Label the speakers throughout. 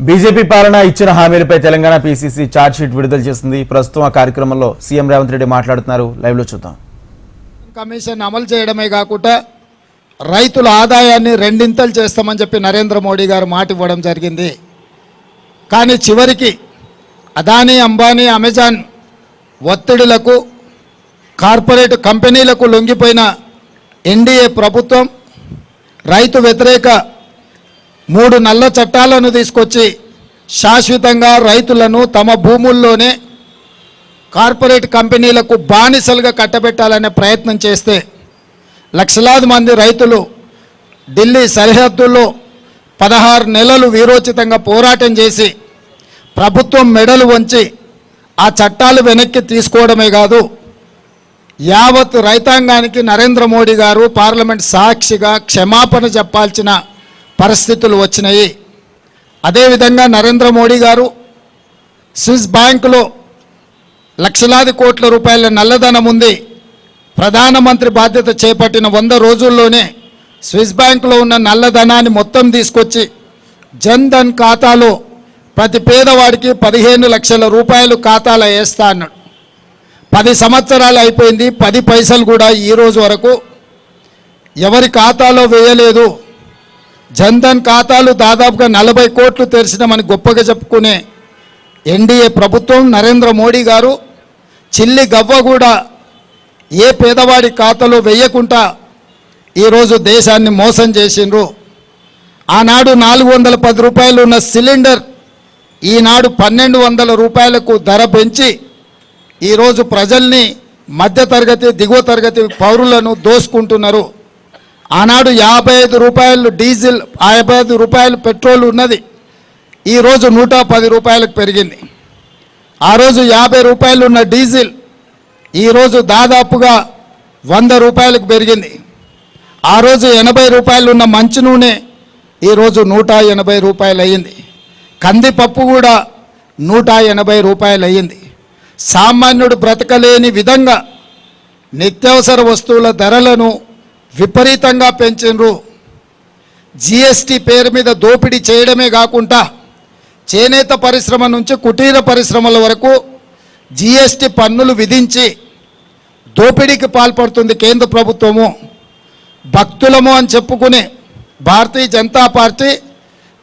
Speaker 1: BJP పాలన ఇచ్చిన హామీలపై Telangana PCC charge sheet విడుదల చేసింది. ప్రస్తుతం ఆ కార్యక్రమంలో సీఎం రేవంత్ రెడ్డి మాట్లాడుతున్నారు. లైవ్ లో చూద్దాం.
Speaker 2: కమిషన్ అమలు చేయడమే కాకుండా రైతుల ఆదాయాన్ని రెండింతలు చేస్తామని చెప్పి నరేంద్ర మోడీ గారు మాట ఇవ్వడం జరిగింది. కానీ చివరికి అదానీ, అంబానీ, అమెజాన్ ఒత్తిడులకు కార్పొరేట్ కంపెనీలకు లొంగిపోయిన ఎన్డీఏ ప్రభుత్వం రైతు వ్యతిరేక 3 నల్ల చట్టాలను తీసుకొచ్చి శాశ్వతంగా రైతులను తమ భూముల్లోనే కార్పొరేట్ కంపెనీలకు బానిసలుగా కట్టబెట్టాలనే ప్రయత్నం చేస్తే లక్షలాది మంది రైతులు ఢిల్లీ సరిహద్దుల్లో 16 నెలలు వీరోచితంగా పోరాటం చేసి ప్రభుత్వం మెడలు వంచి ఆ చట్టాలు వెనక్కి తీసుకోవడమే కాదు, యావత్ రైతాంగానికి నరేంద్ర మోడీ గారు పార్లమెంట్ సాక్షిగా క్షమాపణ చెప్పాల్సిన పరిస్థితులు వచ్చినాయి. అదేవిధంగా నరేంద్ర మోడీ గారు స్విస్ బ్యాంకులో లక్షలాది కోట్ల రూపాయల నల్లధనం ఉంది. ప్రధానమంత్రి బాధ్యత చేపట్టిన 100 రోజుల్లోనే స్విస్ బ్యాంకులో ఉన్న నల్లధనాన్ని మొత్తం తీసుకొచ్చి జన్ ధన్ ఖాతాలో ప్రతి పేదవాడికి 15 లక్షల రూపాయలు ఖాతాలో వేస్తా అన్నాడు. 10 సంవత్సరాలు అయిపోయింది, 10 పైసలు కూడా ఈరోజు వరకు ఎవరి ఖాతాలో వేయలేదు. జన్ ధన్ ఖాతాలు దాదాపుగా 40 కోట్లు తెరిచినామని గొప్పగా చెప్పుకునే ఎన్డీఏ ప్రభుత్వం, నరేంద్ర మోడీ గారు చిల్లి గవ్వ కూడా ఏ పేదవాడి ఖాతాలో వేయకుండా ఈరోజు దేశాన్ని మోసం చేసిండ్రు. ఆనాడు 410 రూపాయలు ఉన్న సిలిండర్ ఈనాడు 1200 రూపాయలకు ధర పెంచి ఈరోజు ప్రజల్ని మధ్యతరగతి, దిగువ తరగతి పౌరులను దోసుకుంటున్నారు. ఆనాడు 55 రూపాయలు డీజిల్, 55 రూపాయలు పెట్రోల్ ఉన్నది, ఈరోజు 110 రూపాయలకు పెరిగింది. ఆ రోజు 50 రూపాయలు ఉన్న డీజిల్ ఈరోజు దాదాపుగా 100 రూపాయలకు పెరిగింది. ఆ రోజు 80 రూపాయలు ఉన్న మంచి నూనె ఈరోజు 180 రూపాయలు అయ్యింది. కందిపప్పు కూడా 180 రూపాయలు అయ్యింది. సామాన్యుడు బ్రతకలేని విధంగా నిత్యావసర వస్తువుల ధరలను విపరీతంగా పెంచిండ్రు. జిఎస్టీ పేరు మీద దోపిడీ చేయడమే కాకుండా చేనేత పరిశ్రమ నుంచి కుటీర పరిశ్రమల వరకు జిఎస్టీ పన్నులు విధించి దోపిడీకి పాల్పడుతుంది కేంద్ర ప్రభుత్వము. భక్తులము అని చెప్పుకునే భారతీయ జనతా పార్టీ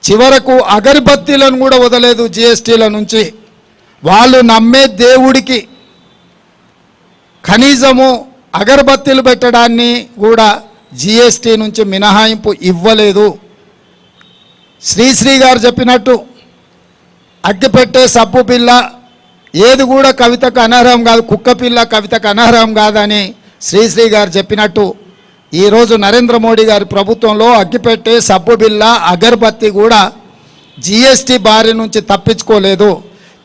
Speaker 2: చివరకు అగరబత్తీలను కూడా వదలేదు జిఎస్టీల నుంచి. వాళ్ళు నమ్మే దేవుడికి కనీసము అగరబత్తీలు పెట్టడాన్ని కూడా జిఎస్టీ నుంచి మినహాయింపు ఇవ్వలేదు. శ్రీశ్రీ గారు చెప్పినట్టు అగ్గిపెట్టే సబ్బు పిల్ల ఏది కూడా కవితకు అనర్హం కాదు, కుక్క పిల్ల కవితకు అనర్హం కాదని శ్రీశ్రీ గారు చెప్పినట్టు ఈరోజు నరేంద్ర మోడీ గారి ప్రభుత్వంలో అగ్గిపెట్టే సబ్బు బిల్ల, అగరబత్తి కూడా జిఎస్టీ బారి నుంచి తప్పించుకోలేదు.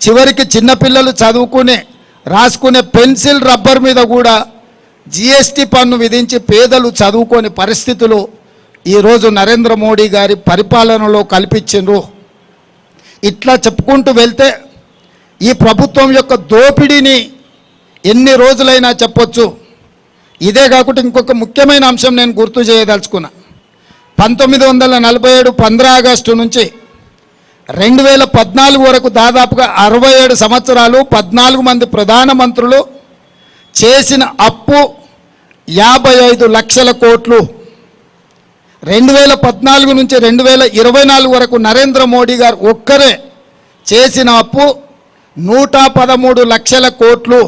Speaker 2: చివరికి చిన్నపిల్లలు చదువుకునే రాసుకునే పెన్సిల్, రబ్బర్ మీద కూడా జిఎస్టీ పన్ను విధించి పేదలు చదువుకోని పరిస్థితులు ఈరోజు నరేంద్ర మోడీ గారి పరిపాలనలో కల్పించిండ్రు. ఇట్లా చెప్పుకుంటూ వెళ్తే ఈ ప్రభుత్వం యొక్క దోపిడీని ఎన్ని రోజులైనా చెప్పొచ్చు. ఇదే కాకుండా ఇంకొక ముఖ్యమైన అంశం నేను గుర్తు చేయదలుచుకున్నా. 1947 15 ఆగస్టు నుంచి 2014 వరకు దాదాపుగా 67 సంవత్సరాలు 14 మంది ప్రధానమంత్రులు చేసిన అప్పు 55 లక్షల కోట్లు. 2014 నుంచి 2024 వరకు నరేంద్ర మోడీ గారు ఒక్కరే చేసిన అప్పు 113 లక్షల కోట్లు.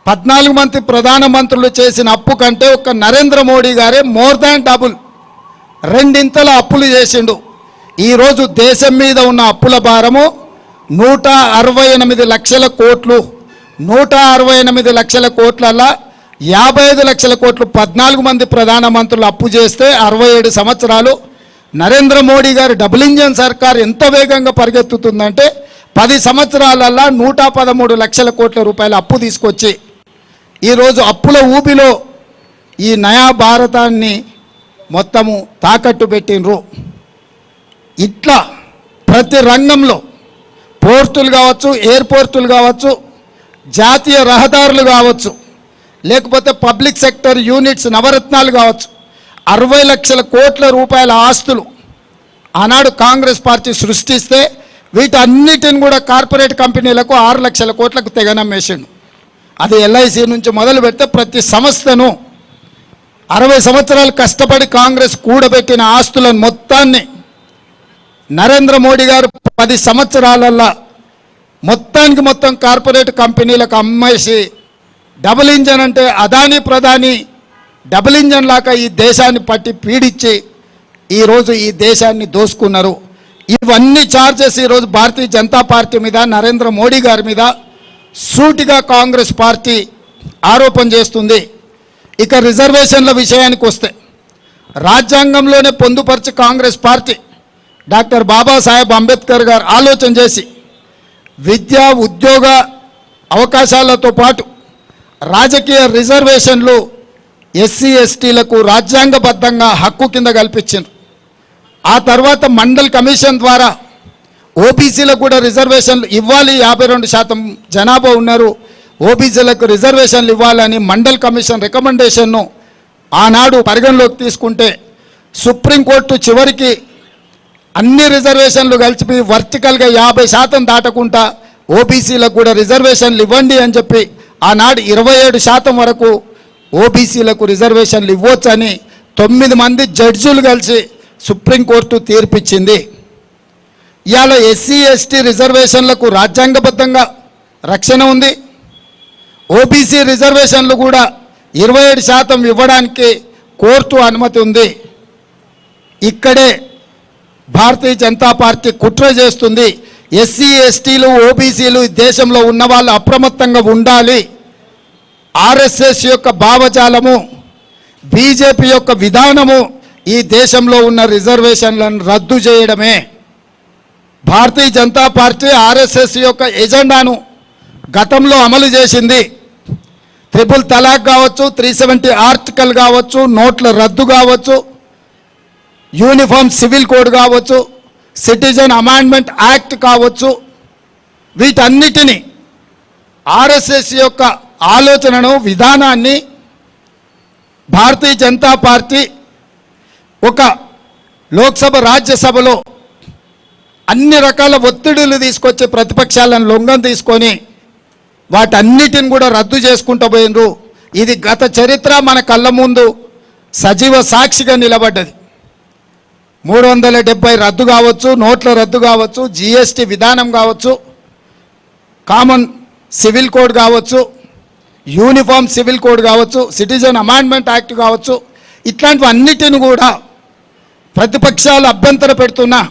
Speaker 2: 14 మంది ప్రధానమంత్రులు చేసిన అప్పు కంటే ఒక్క నరేంద్ర మోడీ గారే మోర్ దాన్ డబుల్, రెండింతల అప్పులు చేసిండు. ఈరోజు దేశం మీద ఉన్న అప్పుల భారము 168 లక్షల కోట్లు. 168 లక్షల కోట్లల్లో 55 లక్షల కోట్లు 14 మంది ప్రధానమంత్రులు అప్పు చేస్తే 67 సంవత్సరాలు నరేంద్ర మోడీ గారి డబుల్ ఇంజన్ సర్కార్ ఎంత వేగంగా పరిగెత్తుతుందంటే 10 సంవత్సరాలల్లో 113 లక్షల కోట్ల రూపాయల అప్పు తీసుకొచ్చి ఈరోజు అప్పుల ఊపిలో ఈ నయా భారతాన్ని మొత్తము తాకట్టు పెట్టినరు. ఇట్లా ప్రతి రంగంలో పోర్టులు కావచ్చు, ఎయిర్పోర్టులు కావచ్చు, జాతీయ రహదారులు కావచ్చు, లేకపోతే పబ్లిక్ సెక్టర్ యూనిట్స్ నవరత్నాలు కావచ్చు, 60 లక్షల కోట్ల రూపాయల ఆస్తులు ఆనాడు కాంగ్రెస్ పార్టీ సృష్టిస్తే వీటన్నిటిని కూడా కార్పొరేట్ కంపెనీలకు 6 లక్షల కోట్లకు తెగనమ్మేసిండు. అది ఎల్ఐసి నుంచి మొదలు పెడితే ప్రతి సంస్థను 60 సంవత్సరాలు కష్టపడి కాంగ్రెస్ కూడబెట్టిన ఆస్తులను మొత్తాన్ని నరేంద్ర మోడీ గారు 10 సంవత్సరాలల్లో మొత్తానికి మొత్తం కార్పొరేట్ కంపెనీలకు అమ్మేసి డబుల్ ఇంజన్ అంటే అదానీ ప్రధాని డబుల్ ఇంజన్ లాగా ఈ దేశాన్ని పట్టి పీడించి ఈరోజు ఈ దేశాన్ని దోసుకున్నారు. ఇవన్నీ ఛార్జెస్ ఈరోజు భారతీయ జనతా పార్టీ మీద నరేంద్ర మోడీ గారి మీద సూటిగా కాంగ్రెస్ పార్టీ ఆరోపణ చేస్తుంది. ఇక రిజర్వేషన్ల విషయానికి వస్తే రాజ్యాంగంలోనే పొందుపరిచి కాంగ్రెస్ పార్టీ డాక్టర్ బాబాసాహెబ్ అంబేద్కర్ గారు ఆలోచన చేసి విద్యా ఉద్యోగ అవకాశాలతో పాటు రాజకీయ రిజర్వేషన్లు ఎస్సీ ఎస్టీలకు రాజ్యాంగబద్ధంగా హక్కు కింద కల్పించారు. ఆ తర్వాత మండల్ కమిషన్ ద్వారా ఓబీసీలకు కూడా రిజర్వేషన్లు ఇవ్వాలి, 52% జనాభా ఉన్నారు, ఓబీసీలకు రిజర్వేషన్లు ఇవ్వాలని మండల్ కమిషన్ రికమెండేషన్ను ఆనాడు పరిగణలోకి తీసుకుంటే సుప్రీంకోర్టు చివరికి అన్ని రిజర్వేషన్లు కలిపి వర్టికల్గా 50% దాటకుండా ఓబీసీలకు కూడా రిజర్వేషన్లు ఇవ్వండి అని చెప్పి ఆనాడు 27% వరకు ఓబీసీలకు రిజర్వేషన్లు ఇవ్వచ్చని 9 మంది జడ్జులు కలిసి సుప్రీంకోర్టు తీర్పిచ్చింది. ఇవాళ ఎస్సీ ఎస్టీ రిజర్వేషన్లకు రాజ్యాంగబద్ధంగా రక్షణ ఉంది. ఓబీసీ రిజర్వేషన్లు కూడా 27% ఇవ్వడానికి కోర్టు అనుమతి ఉంది. ఇక్కడే భారతీయ జనతా పార్టీ కుట్ర చేస్తుంది. ఎస్సీ ఎస్టీలు ఓబీసీలు దేశంలో ఉన్న వాళ్ళు అప్రమత్తంగా ఉండాలి. ఆర్ఎస్ఎస్ యొక్క భావజాలము, బీజేపీ యొక్క విధానము ఈ దేశంలో ఉన్న రిజర్వేషన్లను రద్దు చేయడమే. భారతీయ జనతా పార్టీ ఆర్ఎస్ఎస్ యొక్క ఎజెండాను గతంలో అమలు చేసింది. 3 తలాక్ కావచ్చు, 370 ఆర్టికల్ కావచ్చు, నోట్ల రద్దు కావచ్చు, యూనిఫామ్ సివిల్ కోడ్ కావచ్చు, సిటిజన్ అమెండ్మెంట్ యాక్ట్ కావచ్చు, వీటన్నిటిని ఆర్ఎస్ఎస్ యొక్క ఆలోచనను విధానాన్ని భారతీయ జనతా పార్టీ ఒక లోక్సభ రాజ్యసభలో అన్ని రకాల ఒత్తిడులు తీసుకొచ్చి ప్రతిపక్షాలను లొంగం తీసుకొని వాటన్నిటిని కూడా రద్దు చేసుకుంటూ పోయినరు. ఇది గత చరిత్ర మన కళ్ళ ముందు సజీవ సాక్షిగా నిలబడ్డది. 370 రద్దు కావచ్చు, నోట్ల రద్దు కావచ్చు, జిఎస్టీ విధానం కావచ్చు, కామన్ సివిల్ కోడ్ కావచ్చు, యూనిఫామ్ సివిల్ కోడ్ కావచ్చు, సిటిజన్ అమెండ్మెంట్ యాక్ట్ కావచ్చు, ఇట్లాంటివన్నిటిని కూడా ప్రతిపక్షాలు అభ్యంతర పెడుతున్నా